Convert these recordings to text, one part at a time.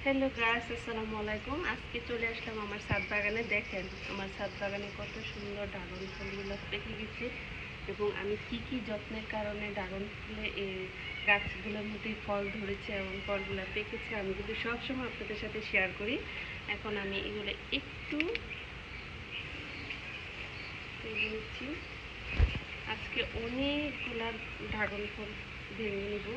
Hello guys, আসসালামু আলাইকুম। আজকে চলে আসলাম আমার ছাদ বাগানে। দেখেন আমার ছাদ বাগানে কত সুন্দর ড্রাগন ফুলগুলো পেকে গেছে এবং আমি কি যত্নের কারণে ড্রাগন ফুলে এই গাছগুলোর মধ্যে ফল ধরেছে এবং ফলগুলো পেকেছে আমি কিন্তু সবসময় আপনাদের সাথে শেয়ার করি। এখন আমি এগুলো একটু ভেঙে নিচ্ছি। আজকে অনেকগুলা ড্রাগন ফল ভেঙে নেব।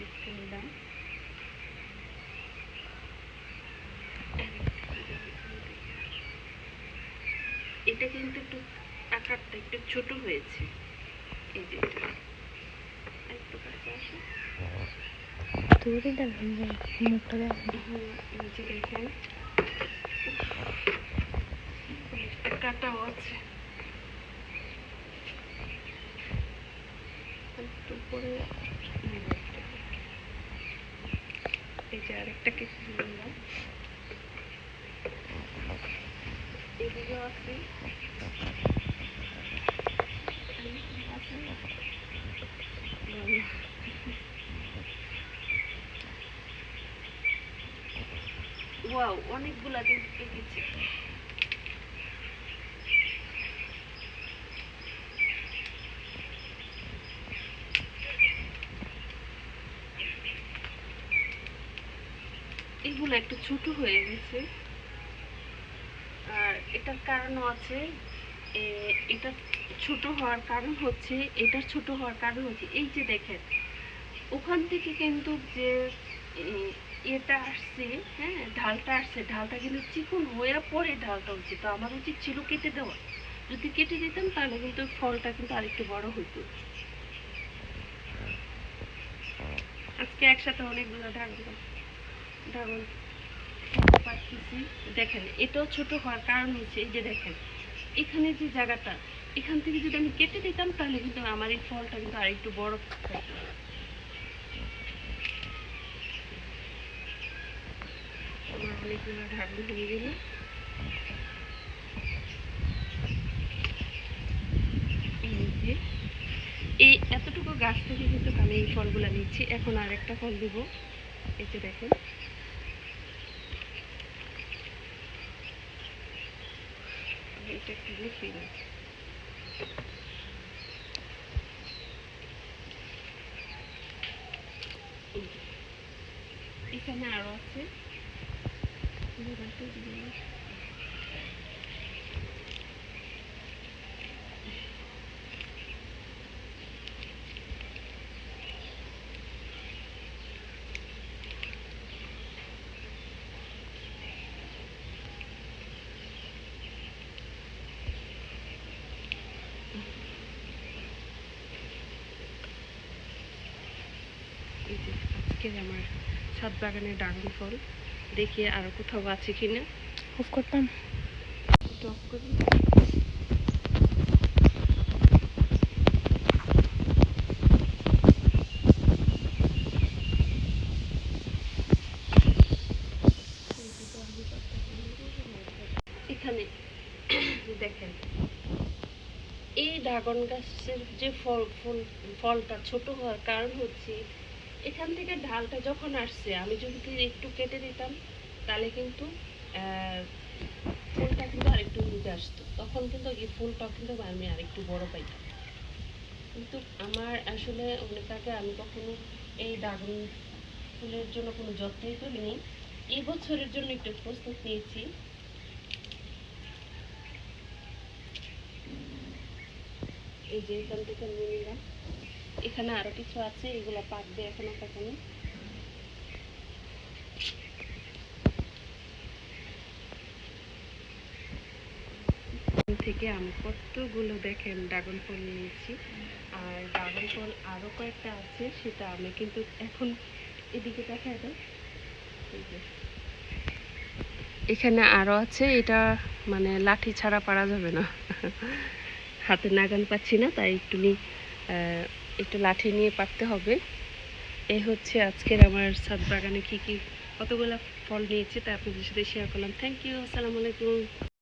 একটু নিলাম। এটা কিন্তু একটু আকারটা একটু ছোট হয়েছে। এই যে একটু কাছে আসে নিচে দেখেন কাটাও আছে। একটু উপরে এই যে আরেকটা কিছু নিলাম, এগুলো আছে। ওয়াও, অনেকগুলা কিন্তু পেকেছে। এগুলো একটু ছোট হয়ে গেছে আর এটার কারণও আছে। এটা ছোট হওয়ার কারণ হচ্ছে এই যে দেখেন ওখান থেকে কিন্তু যে এটা আসছে, হ্যাঁ ঢালটা আসছে, ঢালটা কিন্তু চিকন হয়ে পরে ঢালটা উচিত, তো আমার উচিত ছিল কেটে দেওয়া। যদি কেটে দিতাম তাহলে কিন্তু ফলটা কিন্তু আরেকটু বড় হইতো। আজকে একসাথে অনেকগুলো ড্রাগন পাচ্ছি। দেখেন এটাও ছোট হওয়ার কারণ হচ্ছে এই যে দেখেন এখানে যে জায়গাটা, এখান থেকে যদি আমি কেটে দিতাম তাহলে কিন্তু আমার এই ফলটা কিন্তু আরেকটু বড় হতো। আমার অনেকগুলো ড্রাগন হয়ে গেল। এই এতটুকু গাছ থেকে কিন্তু আমি এই ফলগুলো নিচ্ছি। এখন আর একটা ফল দেব, এই যে দেখেন এটা একটু লিখে দিই। এখানে আরো আছে। এই যে আজকের আমার ছাদ বাগানের ড্রাগন ফল। দেখি আরো কোথাও আছে কিনা। অফ করতাম, অফ করি। এখানে দেখেন এই ড্রাগন গাছের যে ফলটা ছোট হওয়ার কারণ হচ্ছে এখান থেকে ঢালটা যখন আসছে আমি যদি একটু কেটে দিতাম তাহলে কিন্তু ফুলটা কিন্তু আরেকটু নিতে আসতো, তখন কিন্তু এই ফুলটা কিন্তু আমি আরেকটু বড় পাইতাম। কিন্তু আমার আসলে অনেক আগে আমি কখনো এই ড্রাগন ফুলের জন্য কোনো যত্নই করিনি। এই বছরের জন্য একটু প্রস্তুত নিয়েছি। এই যে এখান থেকে নিয়ে নিলাম। এখানে আরো কিছু আছে, এগুলো পাকবে এখনো কখনো। থেকে আমি কতগুলো দেখেন ড্রাগন ফল নিয়েছি, আর ড্রাগন ফল আরো কয়েকটা আছে, সেটা আমি কিন্তু এখন এদিকে দেখা যায়। এখানে আরো আছে, এটা মানে লাঠি ছাড়া পারা যাবে না হাতে নাগাল পাচ্ছি না, তাই একটু লাঠি নিয়ে পারতে হবে। এই হচ্ছে আজকের আমার ছাদ বাগানে কি কতগুলো ফল নিয়েছি তা আপনাদের সাথে শেয়ার করলাম। থ্যাংক ইউ, আসসালামু আলাইকুম।